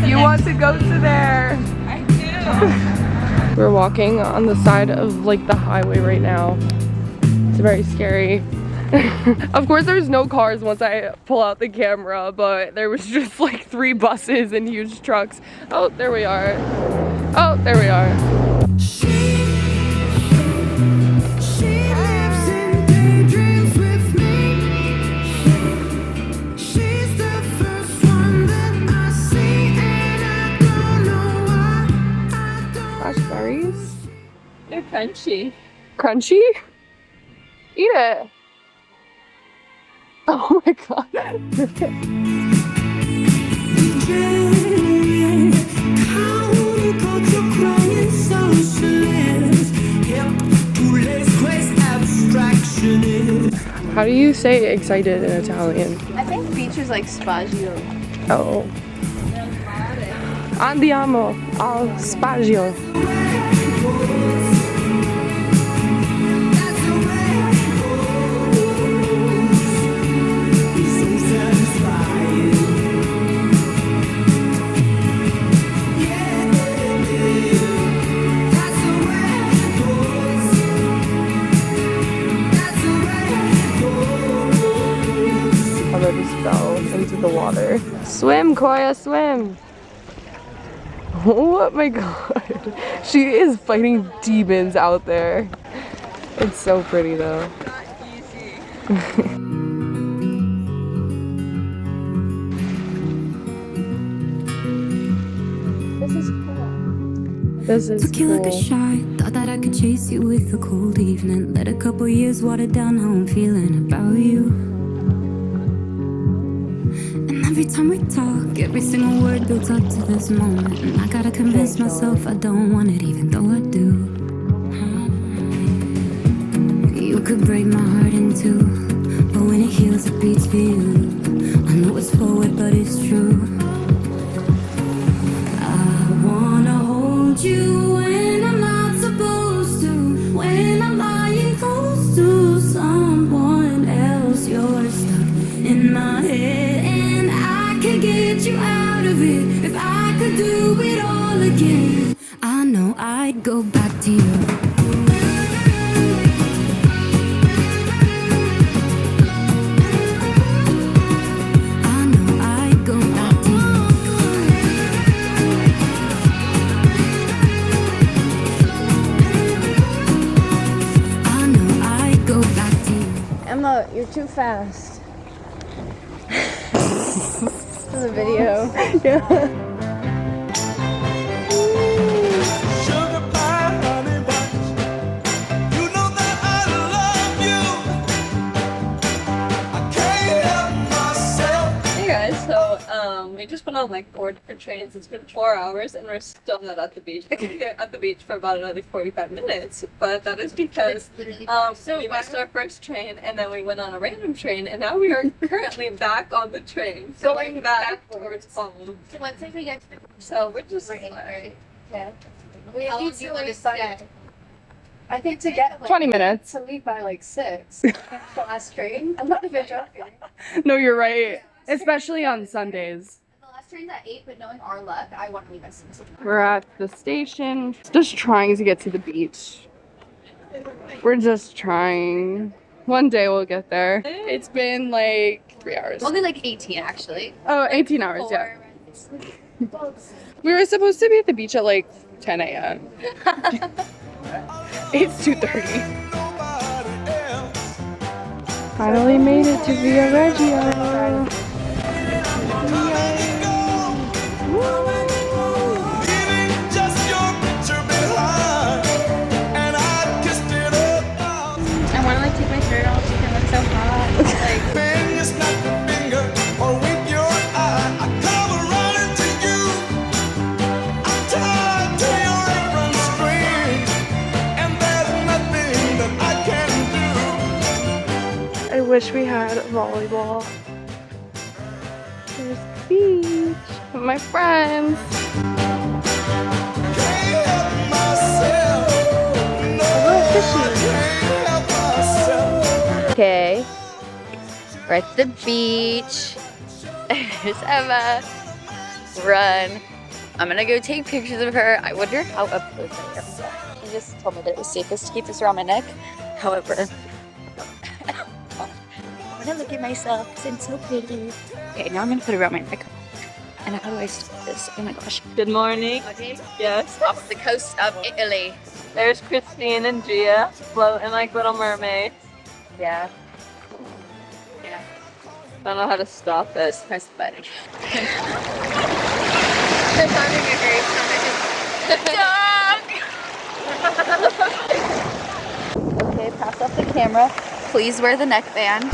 You want to go to there? I do. We're walking on the side of like the highway right now. It's very scary. Of course there's no cars once I pull out the camera, but there was just like 3 buses and huge trucks. Oh, there we are. Oh, there we are. Raspberries? They're crunchy. Crunchy? Eat it. Oh my god. How do you say excited in Italian? I think beach is like spagio. Oh. Andiamo al spagio. Fell into the water. Swim, Koya, swim! Oh my god. She is fighting demons out there. It's so pretty though. Not easy. This is cool. This is Took you like a cool. shot. Thought that I could chase you with a cold evening. Let a couple years water down how I'm feeling about you. Every time we talk, every single word builds up to this moment. And I gotta convince myself I don't want it, even though I do. You could break my heart in two, but when it heals, it beats for you. I know it's forward, but it's true. I wanna hold you when I'm not supposed to. When I'm lying close to someone else, you're stuck in my head. Get you out of it. If I could do it all again, I know I'd go back to you. I know I'd go back to you. I know I'd go back to you. Emma, you're too fast. This is a video. Yeah. We just went on like 4 different trains. It's been 4 hours and we're still not at the beach. We're gonna get at the beach for about another 45 minutes, but that is because we missed our first train and then we went on a random train and now we are currently back on the train, going back towards home. So once we get to So we're just yeah. We How long need do you to want to decide. stay? I think to get like 20 minutes. to leave by like 6. The last train. I'm not even joking. No, you're right. Especially on Sundays. The last train's at 8, but knowing our luck, I want to leave at 6. We're at the station, just trying to get to the beach. We're just trying. One day we'll get there. It's been like 3 hours. Only like 18 actually. Oh, 18 hours, yeah. We were supposed to be at the beach at like 10 a.m. It's 2:30. Finally made it to Via Reggio. I want to like take my shirt off because it looks so hot. Like I wish we had volleyball. There's the beach with my friends. Okay, we're at the beach. There's Emma. run. I'm gonna go take pictures of her. I wonder how up close I am. She just told me that it was safest to keep this around my neck. However, I'm gonna look at myself because I'm so pretty. Okay, now I'm gonna put it around my neck. And how do I stop this? Oh my gosh. Good morning. Yes. Off the coast of Italy. There's Christine and Gia floating like little mermaids. Yeah. Yeah. I don't know how to stop this. Press the button. They're sounding a great Dog! Okay, pass off the camera. Please wear the neckband.